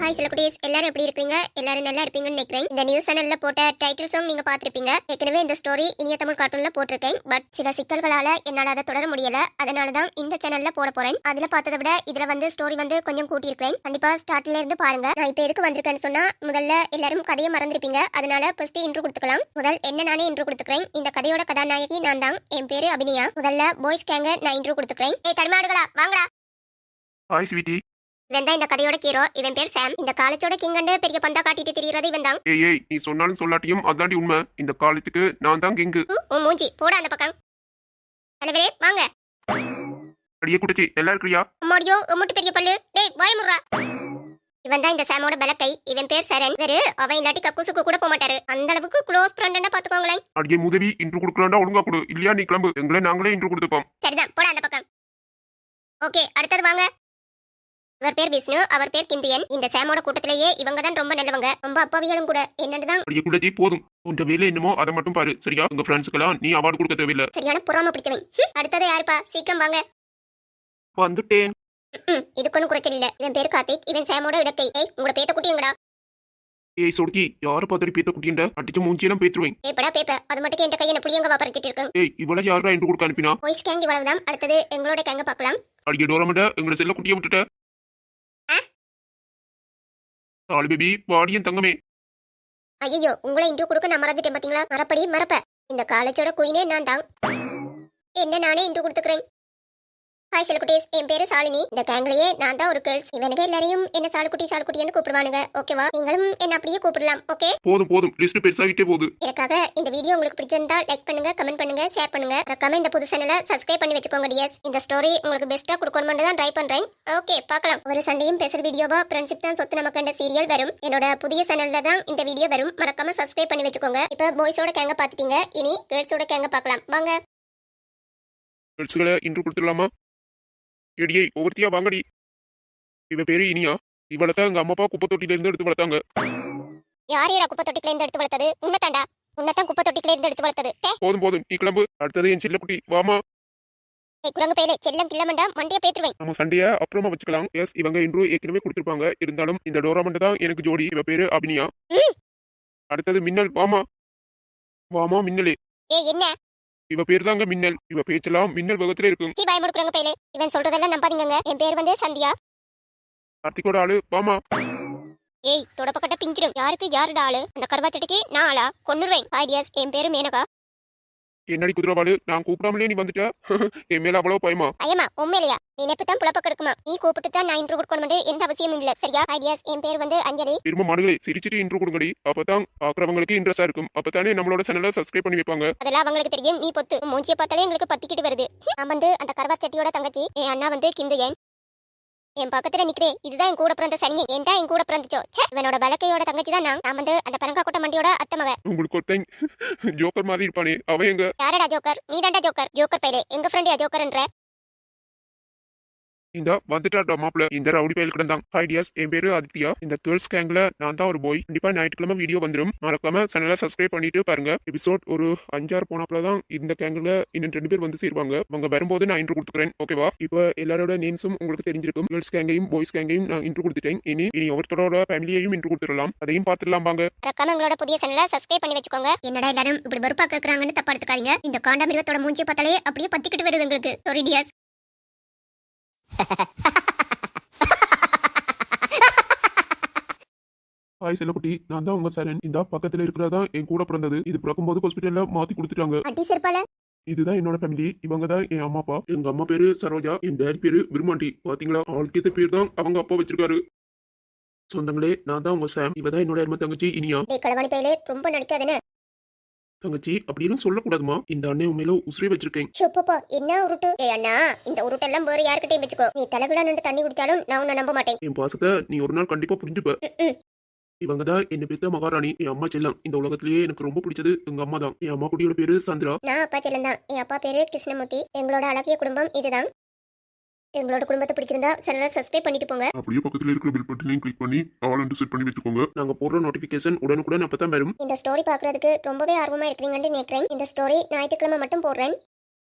Hi சில குட்டீஸ், எல்லாரும் எப்படி இருக்கீங்க? எல்லாரும் நல்லா இருப்பீங்கன்னு நினைக்கிறேன். இந்த நியூஸ் சேனல்ல போட்ட டைட்டில் சாங் நீங்க பார்த்திருப்பீங்க. ஏற்கனவே இந்த ஸ்டோரி இனிய தமிழ் கார்ட்டூன்ல போட்டிருக்கேன். பட் சில சிக்கல்களால என்னால அதை தொடர முடியல. அதனால தான் இந்த சேனல்ல போட போறேன். அதுல பார்த்ததை விட இதுல ஸ்டோரி கொஞ்சம் கூட்டி இருக்கிறேன். கண்டிப்பா ஸ்டார்ட்ல இருந்து பாருங்க. நான் இப்போ எதுக்கு வந்திருக்கேன்னு சொன்னா, முதல்ல எல்லாரும் கதையை மறந்துருப்பீங்க. அதனால ஃபர்ஸ்ட் இன்ட்ரோ கொடுத்துக்கலாம். முதல் என்ன நானே இன்ட்ரோ கொடுத்துக்கிறேன். இந்த கதையோட கதாநாயகி நான் தான். என் பேரு அபினியா. முதல்ல பாய்ஸ் கேங்க நான் இன்ட்ரோ கொடுத்துக்கிறேன். ஏய் தடுமாடுகளா, வாங்கடா. Hi sweetie. இவன் தான் இந்த கதையோட ஹீரோ. இவன் பேர் சாம். இந்த காலேஜோட கிங்கண்டு பெரிய பந்தா காட்டிட்டு திரியறது இவன் தான். ஏய் நீ சொன்னாலும் சொல்லாட்டியும் அதாண்டி உண்மை. இந்த காலேஜுக்கு நான் தான் கிங்கு. உன் மூஞ்சி போட அந்த பக்கம். தலைவரே வாங்க. அடியே குட்டிச்சி, நல்லா இருக்கிறியா? அம்மாடியோ முட்டு பெரிய பல்லு. டேய் வாய் முறா. இவன் தான் இந்த சாமோட பலக்கை. இவன் பேர் சரண். வேறு அவன் இல்லாட்டி கக்கூசுக்கு கூட போக மாட்டாரு. அந்த அளவுக்கு க்ளோஸ் ஃப்ரெண்ட்னா பாத்துக்கோங்களேன். அடியே முதவி, இன்ட்ரோ கொடுக்கலாம்டா, ஒழுங்கா கொடு. இல்லையா நீ கிளம்பு. எங்களை நாங்களே இன்ட்ரோ கொடுத்துப்போம். சரிதான், போட அந்த பக்கம். ஓகே, அடுத்தது வாங்க. இவர் பேர் விஷ்ணு, அவர் பேர் கிந்தியன். இந்த சாமோட கூட்டத்திலேயே இவங்க தான் ரொம்ப நல்லவங்க, ரொம்ப அப்பாவிகளும் கூட. என்னன்னு அடியே குட்டிச்சி போதும். உன் வேலை என்னமோ அதை மட்டும் பாரு, சரியா? உங்க ஃப்ரெண்ட்ஸ்க்கெல்லாம் நீ அவார்டு கொடுக்க தேவையில்லை. சரியான புறாம பிடிச்சவன். அடுத்தது யாருப்பா? சீக்கிரம் வாங்க. வந்துட்டேன். இதுக்கு ஒன்றும் குறைச்சல் இல்ல. இவன் பேர் கார்த்திக். இவன் சாமோட இடக்கை. ஏய் உங்களோட பேத்த குட்டிங்கடா. ஏய் சொடுக்கி, யாரை பார்த்துட்டு பேத்த குட்டின்ற அடிச்சு மூஞ்சியெல்லாம் பேத்துருவேன். ஏப்படா பேப்ப, அது மட்டும் என் கையை புளியங்க வாப்பறிச்சிட்டு இருக்கு. ஏய் இவ்வளவு யாரா இன்ட்ரோ கொடுக்க அனுப்பினா? வாய்ஸ் கேங் இவ்வளவுதான். அடுத்தது எங்களோட கேங்க பார்க்கலாம். அடியே டோரமண்ட, எங்களை செல்ல குட்டியை விட்டுட்ட. தாலி பேபி, வாடியன் தங்கமே. ஐயோ, உங்களை இன்ட்ரோ கொடுக்க நான் மறந்துட்டேன் பாத்தீங்களா? மறப்படி மறப்ப. இந்த காலேஜோட குயினே நான் தான். என்ன நானே இன்ட்ரோ கொடுத்துக்கிறேன். ஹாய் செல்குட்டீஸ், என் பேரு சாலினி. இந்த கேங்லயே நான் தான் ஒரு கேர்ள்ஸ். இவனுக்கு எல்லாரையும் என்ன சாலுக்குட்டின்னு கூப்பிடுவானுங்க. ஓகேவா? நீங்களும் என்ன அப்படியே கூப்பிடலாம். ஓகே? போதும் போதும், லிஸ்ட் பெருசாகிட்டே போகுது. எனக்காக இந்த வீடியோ உங்களுக்கு பிடிச்சிருந்தா லைக் பண்ணுங்க, கமெண்ட் பண்ணுங்க, ஷேர் பண்ணுங்க. மறக்காம இந்த புது சேனலை சப்ஸ்கிரைப் பண்ணி வச்சுக்கோங்க டியர்ஸ். இந்த ஸ்டோரி உங்களுக்கு பெஸ்ட்டா கொடுக்கணும்னு தான் ட்ரை பண்றேன். ஓகே, பார்க்கலாம். ஒரு சண்டையும் பேசுற வீடியோவா ஃப்ரெண்ட்ஷிப் தான் சொத்து நமக்கு சீரியல் வரும். என்னோட புதிய சேனல்ல தான் இந்த வீடியோ வரும். மறக்காம சப்ஸ்கிரைப் பண்ணி வச்சுக்கோங்க. இப்போ பாய்ஸோட கேங்க பாத்துட்டீங்க. இனி கேர்ள்ஸோட கேங்க பார்க்கலாம். வாங்க. கேர்ள்ஸ்களை இன்ட்ரோ கொடுத்துடலாமா? எடியை ஒவ்வொருத்தியா வாங்கடி. இவ பேரு இனியா. இவளத்தான் எங்க அம்மா அப்பா குப்பை தொட்டில இருந்து எடுத்து வளர்த்தாங்க. யாரையடா குப்பை தொட்டில இருந்து எடுத்து வளர்த்தது? உன்னதாண்டா. உன்னதான் குப்பை தொட்டில இருந்து எடுத்து வளர்த்தது. போதும் போதும், நீ கிளம்பு. அடுத்தது என் செல்லக்குட்டி, வாமா. ஏய் குரங்கு பேலே, செல்லம் கிள்ளமண்டா, மண்டைய பேத்துருவேன். நம்ம சண்டைய அப்புறமா வச்சுக்கலாம். எஸ், இவங்க இன்ட்ரோ ஏற்கனவே கொடுத்திருப்பாங்க. இருந்தாலும் இந்த டோராமண்ட் தான் எனக்கு ஜோடி. இவ பேரு அபினியா. அடுத்தது மின்னல், வாமா. வாமா மின்னலே. ஏய் என்ன? இவ பேர் தாங்க மின்னல். இவ பேச்செல்லாம் மின்னல் வேகத்துல இருக்கும். கீ பயமுடு குரங்கு பேலே. இவன் சொல்றதெல்லாம் நம்பாதீங்க. என் பேர் சந்தியா. கார்த்திகோட ஆளு, வாமா. ஏய் தொடப்பக்கட்ட பிஞ்சிடும். யாருக்கு யாருடா ஆளு? அந்த கருவாச்சட்டிக்கு நான் ஆளா? கொன்னுருவேன். ஐடியாஸ், என் பேரு மேனகா. என்னடி குதிரவாளு, நான் கூப்பிடாமலே நீ வந்துட்ட. என் மேல அவ்வளவு பயமா? ஐயமா உண்மையிலையா? நினைப்பு தான் புலப்பக்க எடுக்குமா? நீ கூப்பிட்டு தான் நான் இன்ட்ரோ கொடுக்கணும் எந்த அவசியமும் இல்ல. சரியா? ஐடியாஸ், என் பேர் அஞ்சலி. திரும்ப மாடுகளை சிரிச்சிட்டு இன்ட்ரோ கொடுங்கடி. அப்பதான் பாக்குறவங்களுக்கு இன்ட்ரெஸ்டா இருக்கும். அப்பதானே நம்மளோட சேனலை சப்ஸ்கிரைப் பண்ணி வைப்பாங்க. அதெல்லாம் அவங்களுக்கு தெரியும். நீ பொத்து. மூஞ்சிய பார்த்தாலே எங்களுக்கு பத்திக்கிட்டு வருது. நான் அந்த கருவாச்சட்டியோட தங்கச்சி. என் அண்ணா கிந்தையன். என் பக்கத்துல நிக்கிறே, இதுதான் என் கூட பிறந்த சனி. ஏன் தான் என் கூட பிறந்துச்சோ. இவனோட பலக்கையோட தங்கச்சி தான் நான். அந்த பரங்கா கொட்ட மண்டியோட அத்தை மக. உங்களுக்கு ஒருத்தன் ஜோக்கர் மாதிரி இருப்பானே, அவன் எங்க? யாரடா ஜோக்கர்? நீ தாண்டா ஜோக்கர். ஜோக்கர் பையலே, எங்க ஃப்ரெண்ட் யா ஜோக்கர்ன்ற. இந்த வந்துட்டாடா மாப்பிள்ள. இந்த ரவுடி பயில் கிடந்தான். ஐடியாஸ், என் பேரு ஆதித்யா. இந்த கேர்ள்ஸ் கேங்ல நான் தான் ஒரு பாய். கண்டிப்பா ஞாயிற்றுக்கிழமை வீடியோ வந்துடும். மறக்காம சேனலை சப்ஸ்கிரைப் பண்ணிட்டு பாருங்க. எபிசோட் ஒரு 5-6 போனப்பதான் இந்த கேங்ல இன்னும் 2 பேர் வந்து சேருவாங்க. அவங்க வரும்போது நான் இன்ட்ரோ கொடுத்துக்கிறேன். ஓகேவா? இப்போ எல்லாரோட நேம்ஸும் உங்களுக்கு தெரிஞ்சிருக்கும். கேர்ள்ஸ் கேங்கையும் பாய்ஸ் கேங்கையும் நான் இன்ட்ரோ கொடுத்துட்டேன். இனி ஒருத்தரோட ஃபேமிலியையும் இன்ட்ரோ கொடுத்துடலாம். அதையும் பார்த்துடலாம் வாங்க. மறக்காம எங்களோட புதிய சேனலை சப்ஸ்கிரைப் பண்ணி வச்சுக்கோங்க. என்னடா எல்லாரும் இப்படி பருப்பா கேக்குறாங்கன்னு தப்பா எடுத்துக்காதீங்க. இந்த காண்டாமிருகத்தோட மூஞ்சி பார்த்தாலே அப்படியே பத்திக்கிட்டு வருது உங்களுக்கு. Sorry tears. ஹாய் செல்லக்குட்டி, நான் தான் உங்க சரண். இந்த பக்கத்துல இருக்கிறதா என் கூட பிறந்தது. இது பிறக்கும்போது ஹாஸ்பிட்டல்ல மாத்தி கொடுத்துட்டாங்க. அடி செருப்பால. இதுதான் என்னோட ஃபேமிலி. இவங்க தான் என் அம்மா அப்பா. எங்க அம்மா பேரு சரோஜா, என் டேடி பேரு விருமாண்டி. பாத்தீங்களா, ஆளுக்கேத்த பேர் தான் அவங்க அப்பா வச்சிருக்காரு. சொந்தங்களே, நான் தான் உங்க சாம். இவதான் என்னோட அருமை தங்கச்சி இனியா. டேய் களவாணி பையலே, ரொம்ப நடிக்காதேனே. தங்கச்சி அப்படின்னு சொல்லக்கூடாதுமா. இந்த அண்ணன் உண்மையில உசுரே வச்சிருக்கேன். சோப்பா, என்ன உருட்டு? ஏய் அண்ணா, இந்த உருட்டெல்லாம் வேற யார்கிட்டயும் வச்சுக்கோ. நீ தலைகுலா நின்று தண்ணி குடிச்சாலும் நான் உன்னை நம்ப மாட்டேன். என் பாசத்தை நீ ஒரு நாள் கண்டிப்பா புரிஞ்சுப்ப. இவங்க தான் என்ன பெத்த மகாராணி, என் அம்மா செல்லம். இந்த உலகத்திலேயே எனக்கு ரொம்ப பிடிச்சது எங்க அம்மா தான். என் அம்மா குட்டியோட பேரு சந்திரா. நான் அப்பா செல்லம் தான். என் அப்பா பேரு கிருஷ்ணமூர்த்தி. எங்களோட அழகிய குடும்பம் இதுதான். எங்களோட குடும்பத்தை பிடிச்சிருந்தா சேனலை சப்ஸ்கிரைப் பண்ணிட்டு போங்க. அப்படியே பக்கத்துல இருக்கிற பெல் பட்டனையும் கிளிக் பண்ணி ஆல் அண்ட் செட் பண்ணி வச்சுக்கோங்க. நாங்க போடுற நோட்டிபிகேஷன் உடனுக்குடன் அப்பதான் வரும். இந்த ஸ்டோரி பாக்குறதுக்கு ரொம்பவே ஆர்வமா இருக்கீங்கன்னு நினைக்கிறேன். இந்த ஸ்டோரி ஞாயிற்றுக்கிழமை மட்டும் போடுறேன்.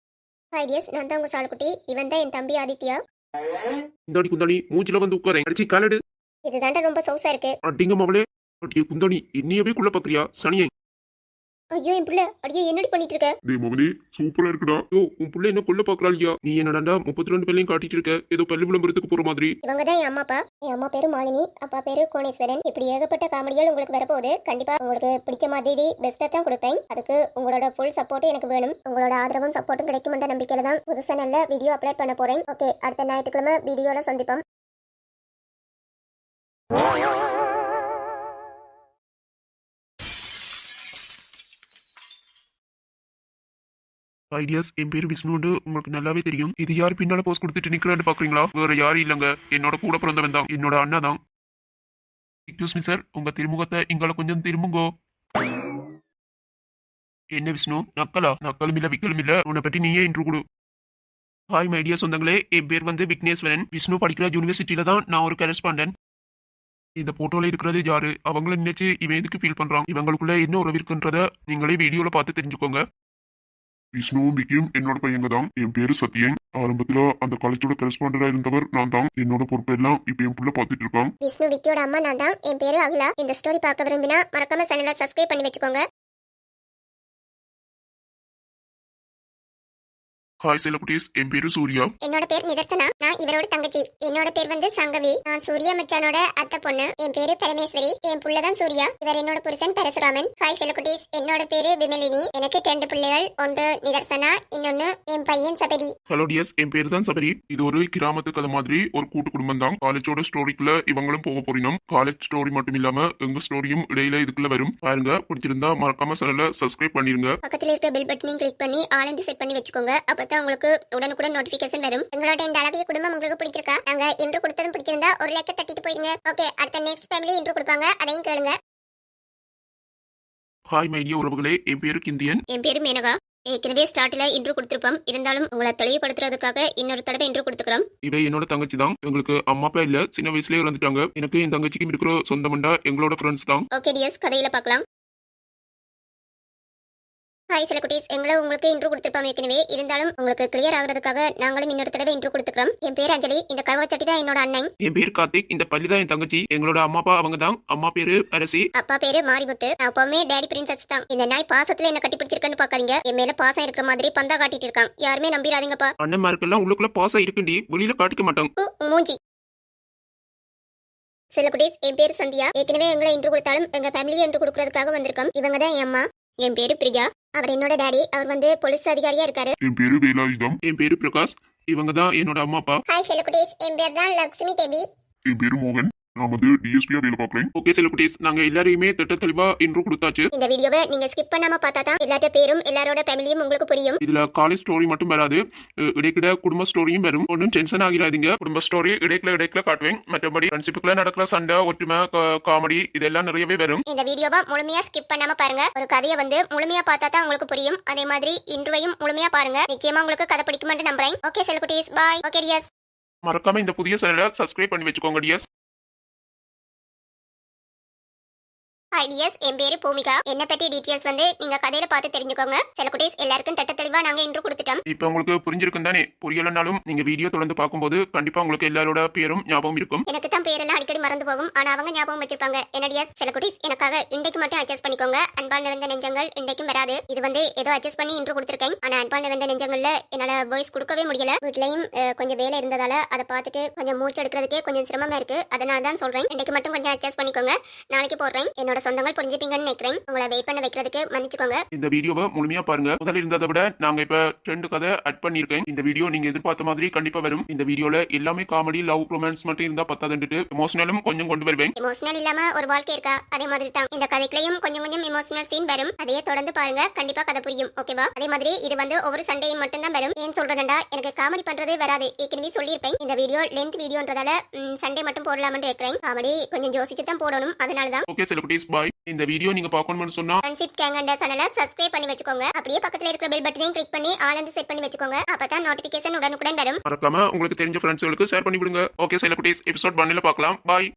ஐடியாஸ், நான் தான் உங்க சாலுக்குட்டி. இவன் தான் என் தம்பி ஆதித்யா. இந்தாடி குந்தாடி, மூஞ்சில வந்து உட்காரேன். அடிச்சு காலடு. இதுதான்டா ரொம்ப சௌசா இருக்கு. அடிங்க மவளே, அடியே குந்தாணி, என்னையவே குள்ள பாக்குறியா சனியை? ஐயோ என் புள்ள, அடியே என்னடி பண்ணிட்டு இருக்க? டேய் மவனே, சூப்பரா இருக்குடா. யோ, உன் புள்ள என்ன கொல்ல பாக்குறாளியா? நீ என்னடாண்டா 32 பேர்லையும் காட்டிட்டு இருக்க, ஏதோ பள்ளி விளம்பரத்துக்கு போற மாதிரி. இவங்க தான் என் அம்மா அப்பா. என் அம்மா பேரு மாலினி, அப்பா பேரு கோணேஸ்வரன். இப்படி ஏகப்பட்ட காமெடிகள் உங்களுக்கு வரப்போகுது. கண்டிப்பா உங்களுக்கு பிடிச்ச மாதிரி பெஸ்ட்டா தான் கொடுப்பேன். அதுக்கு உங்களோட ஃபுல் சப்போர்ட் எனக்கு வேணும். உங்களோட ஆதரவும் சப்போர்ட்டும் கிடைக்கும்ன்ற நம்பிக்கையில தான் புதுசா நல்ல வீடியோ அப்லோட் பண்ண போறேன். ஓகே, அடுத்த ஞாயிற்றுக்கிழமை வீடியோல சந்திப்போம். ஐடியாஸ், என் பேரு விஷ்ணுன்னு உங்களுக்கு நல்லாவே தெரியும். இது யார் பின்னால போஸ்ட் கொடுத்துட்டு நிக்கிறான்னு பாக்குறீங்களா? வேற யாரும் இல்லங்க, என்னோட கூட பிறந்தவன் தான், என்னோட அண்ணா தான். எக்ஸ்கியூஸ் மீ சார், உங்க திருமுகத்தை இங்கால கொஞ்சம் திரும்புங்கோ. என்ன விஷ்ணு, நக்கலா? நக்கலும் இல்ல விக்கலும் இல்ல, உன்னை பற்றி நீயே இன்ட்ரோ கொடு. ஹாய் மை டியர் சொந்தங்களே, என் பேர் வந்து விக்னேஸ்வரன். விஷ்ணு படிக்கிற யூனிவர்சிட்டியில தான் நான் ஒரு கரஸ்பாண்டன்ட். இந்த போட்டோல இருக்கிறது யாரு? அவங்கள நினைச்சு இவன் எதுக்கு ஃபீல் பண்றான்? இவங்களுக்குள்ள என்ன உறவு இருக்குன்றத நீங்களே வீடியோல பார்த்து தெரிஞ்சுக்கோங்க. விஷ்ணுவும் விக்கியும் என்னோட பையங்க தான். என் பேரு சத்யன். ஆரம்பத்துல அந்த காலேஜோட கரஸ்பாண்டரா இருந்தவர் நான் தான். என்னோட பொறுப்பு எல்லாம் இப்ப என் புள்ள பாத்துட்டு இருக்கான். விஷ்ணு விக்கியோட அம்மா நான் தான். என் பேரு அகிலா. இந்த ஸ்டோரி பார்க்க விரும்பினா மறக்காம சேனலை சப்ஸ்கிரைப் பண்ணி வச்சுக்கோங்க. ஹாய் சில குட்டீஸ், என் பேரு சூர்யா. என்னோட பேர் நிதர்சனா. நான் இவரோட தங்கச்சி. என்னோட பேர் வந்து சங்கவி. நான் சூர்யா மச்சானோட அத்தை பொண்ணு. என் பேரு பரமேஸ்வரி. என் புள்ளதான் சூர்யா. இவர் என்னோட புருஷன் பரசுராமன். ஹாய் செல்லக்குட்டீஸ், என்னோட பேரு விமலினி. எனக்கு 2 பிள்ளைகள். ஒன்று நிதர்சனா, இன்னொன்னு என் பையன் சபரி. ஹலோ டியர்ஸ், என் பேரு தான் சபரி. இது ஒரு கிராமத்து கதை மாதிரி ஒரு கூட்டு குடும்பம் தான். காலேஜோட ஸ்டோரிக்குள்ள இவங்களும் போக போறோம். காலேஜ் ஸ்டோரி மட்டும் இல்லாம எங்க ஸ்டோரியும் இடையில இதுக்குள்ள வரும். பாருங்க, பிடிச்சிருந்தா மறக்காம சேனலை சப்ஸ்கிரைப் பண்ணிருங்க. பக்கத்துல இருக்க பெல் பட்டனையும் கிளிக் பண்ணி ஆல் இன் செட் பண்ணி வச்சுக்கோங்க. அப்பதான் உங்களுக்கு உடனுக்குடன் நோட்டிபிகேஷன் வரும். எங்களோட இந்த அழகிய குடும்பம் உங்களுக்கு பிடிச்சிருக்கா? நாங்க இன்ட்ரோ கொடுத்ததும் பிடிச்சிருந்தா ஒரு லைக் தட்டிட்டு போயிருங்க. ஓகே, அடுத்த நெக்ஸ்ட் ஃபேமிலி இன்ட்ரோ கொடுப்பாங்க, அதையும் கேளுங்க. ஹாய் மைடிய உறவுகளே, என் பேரு கிந்தியன். என் பேரு மேனகா. ஏற்கனவே ஸ்டார்ட்ல இன்ட்ரோ கொடுத்திருப்போம். இருந்தாலும் உங்களை தெளிவுபடுத்துறதுக்காக இன்னொரு தடவை இன்ட்ரோ கொடுத்துக்கிறோம். இவ என்னோட தங்கச்சி தான். எங்களுக்கு அம்மா அப்பா இல்ல, சின்ன வயசுலயே இறந்துட்டாங்க. எனக்கு என் தங்கச்சிக்கும் இருக்கிற சொந்தமண்டா எங்களோட ஃப்ரெண்ட்ஸ் தான். ஓகே டியர்ஸ், கதையில பார்க்கலாம். ஹாய் சில குட்டீஸ், எங்களை உங்களுக்கு இன்ட்ரோ கொடுத்திருப்போம் ஏற்கனவே. இருந்தாலும் உங்களுக்கு கிளியர் ஆகிறதுக்காக நாங்களும் இன்னொரு தடவை இன்ட்ரோ கொடுத்துக்கிறோம். என் பேர் அஞ்சலி. இந்த கருவாச்சட்டி தான் என்னோட அண்ணன். என் பேர் கார்த்திக். இந்த பள்ளி தான் என் தங்கச்சி. எங்களோட அம்மா அப்பா அவங்க தான். அம்மா பேரு அரசி, அப்பா பேரு மாரிமுத்து. நான் எப்பவுமே டேடி பிரின்சஸ் தான். இந்த நாய் பாசத்துல என்ன கட்டி பிடிச்சிருக்கேன்னு பாக்காதீங்க. என் மேல பாசம் இருக்கிற மாதிரி பந்தா காட்டிட்டு இருக்கான். யாருமே நம்பிடாதீங்கப்பா. அண்ணன்மாருக்கெல்லாம் உள்ளுக்குள்ள பாசம் இருக்குண்டி, வெளியில காட்டிக்க மாட்டாங்க. மூஞ்சி. சில குட்டீஸ், என் பேரு சந்தியா. ஏற்கனவே எங்களை இன்ட்ரோ கொடுத்தாலும் எங்க ஃபேமிலியை இன்ட்ரோ கொடுக்கறதுக்காக வந்திருக்கோம். இவங்க தான் என் அம்மா. என் பேரு பிரியா. அவர் என்னோட டாடி. அவர் வந்து போலீஸ் அதிகாரியா இருக்காரு. என் பேரு வேலாயுதம். என் பேரு பிரகாஷ். இவங்க தான் என்னோட அம்மா அப்பா. ஹாய் சில குட்டீஸ், என் பேர் தான் லக்ஷ்மி தேவி. என் பேரு மோகன். நான் வந்து டிஎஸ்பியா வேலை பார்க்கறேன். ஓகே சில குட்டீஸ், நாங்க எல்லாரையுமே திட்ட தெளிவா இன்ட்ரோ கொடுத்தாச்சு. இந்த வீடியோவை நீங்க ஸ்கிப் பண்ணாம பார்த்தா தான் எல்லாரோட பேரும் எல்லாரோட ஃபேமிலியும் உங்களுக்கு புரியும். இதுல காலேஜ் ஸ்டோரி மட்டும் வராது, இடைக்கிட குடும்ப ஸ்டோரியும் வரும். ஒன்னும் டென்ஷன் ஆகிறாதீங்க. குடும்ப ஸ்டோரி இடைக்கில காட்டுவேன். மற்றபடி ஃப்ரெண்ட்ஷிப்புக்குள்ள நடக்கிற சண்டை, ஒற்றுமை, காமெடி இதெல்லாம் நிறையவே வரும். இந்த வீடியோவை முழுமையா ஸ்கிப் பண்ணாம பாருங்க. ஒரு கதையை வந்து முழுமையா பார்த்தா தான் உங்களுக்கு புரியும். அதே மாதிரி இன்ட்ரோவையும் முழுமையா பாருங்க. நிச்சயமா உங்களுக்கு கதை பிடிக்கும்னு நம்புறேன். ஓகே சில குட்டீஸ், பாய். ஓகே டியர்ஸ், மறக்காம இந்த புதிய சேனலை சப்ஸ்கிரைப் பண்ணி வச்சுக்கோங்க டியர்ஸ். ஹாய் டியர்ஸ், என் பேரு பூமிகா. என்ன பத்தி டீடைல்ஸ் வந்து நீங்க கதையில பார்த்து தெரிஞ்சுக்கோங்க. சில குட்டீஸ் எல்லாருக்கும் தட்ட தெளிவா நாங்க இன்ட்ரோ கொடுத்துட்டோம். இப்போ உங்களுக்கு புரிஞ்சிருக்கும் தானே? புரியலனாலும் நீங்க வீடியோ தொடர்ந்து பார்க்கும்போது கண்டிப்பா உங்களுக்கு எல்லாரோட பேரும் ஞாபகம் இருக்கும். எனக்கு தான் பேரெல்லாம் அடிக்கடி மறந்து போகும். ஆனா அவங்க ஞாபகம் வச்சிருப்பாங்க. என்ன டியர்ஸ், சில குட்டீஸ் எனக்காக இன்றைக்கு மட்டும் அட்ஜஸ்ட் பண்ணிக்கோங்க. அன்பால் நிறைந்த நெஞ்சங்கள் இன்றைக்கும் வராது. இது வந்து ஏதோ அட்ஜஸ்ட் பண்ணி இன்ட்ரோ கொடுத்துருக்கேன். ஆனா அன்பால் நிறைந்த நெஞ்சங்கள்ல என்னால வாய்ஸ் கொடுக்கவே முடியல. வீட்லயும் கொஞ்சம் வேலை இருந்ததால அதை பார்த்துட்டு கொஞ்சம் மூச்சு எடுக்கிறதுக்கே கொஞ்சம் சிரமமா இருக்கு. அதனால தான் சொல்றேன், இன்றைக்கு மட்டும் கொஞ்சம் அட்ஜஸ்ட் பண்ணிக்கோங்க. நாளைக்கு போடுறேன். என்னோட சொந்தங்கள் புரிஞ்சுப்பீங்கன்னு நினைக்கிறேன். உங்களை வெயிட் பண்ண வைக்கிறதுக்கு மன்னிச்சுக்கோங்க. இந்த வீடியோவை முழுமையா பாருங்க. முதல்ல இருந்ததை விட நாங்க இப்ப 2 கதை அட் பண்ணிருக்கேன். இந்த வீடியோ நீங்க எதிர்பார்த்த மாதிரி கண்டிப்பா வரும். இந்த வீடியோல எல்லாமே காமெடி, லவ், ரொமான்ஸ் மட்டும் இருந்தா பத்தாதுன்னுட்டு எமோஷனலும் கொஞ்சம் கொண்டு வருவேன். எமோஷனல் இல்லாம ஒரு வாழ்க்கை இருக்கா? அதே மாதிரி தான் இந்த கதைக்குள்ளேயும் கொஞ்சம் கொஞ்சம் எமோஷனல் சீன் வரும். அதையே தொடர்ந்து பாருங்க, கண்டிப்பா கதை புரியும். ஓகேவா? அதே மாதிரி இது வந்து ஒவ்வொரு சண்டையும் மட்டும் தான் வரும். ஏன் சொல்றேன்டா, எனக்கு காமெடி பண்றதே வராது. ஏற்கனவே சொல்லியிருப்பேன். இந்த வீடியோ லென்த் வீடியோன்றதால சண்டே மட்டும் போடலாம்னு இருக்கிறேன். காமெடி கொஞ்சம் யோசிச்சு தான் போடணும். அதனாலதான். ஓகே செலிபிரிட்டிஸ், பாய். இந்த வீடியோ நீங்க பார்க்கணும்னு சொன்னா ஃப்ரெண்ட்ஷிப் கேங்கண்ட சேனலை சப்ஸ்கிரைப் பண்ணி வச்சுக்கோங்க. அப்படியே பக்கத்துல இருக்கிற பெல் பட்டனையும் கிளிக் பண்ணி ஆல் அண்ட் செட் பண்ணி வச்சுக்கோங்க. அப்பதான் நோட்டிபிகேஷன் உடனுக்குடன் வரும். மறக்காம உங்களுக்கு தெரிஞ்ச ஃப்ரெண்ட்ஸ்களுக்கு ஷேர் பண்ணி விடுங்க. ஓகே செலிபிரிட்டிஸ், எபிசோட் 1ல பார்க்கலாம். பாய்.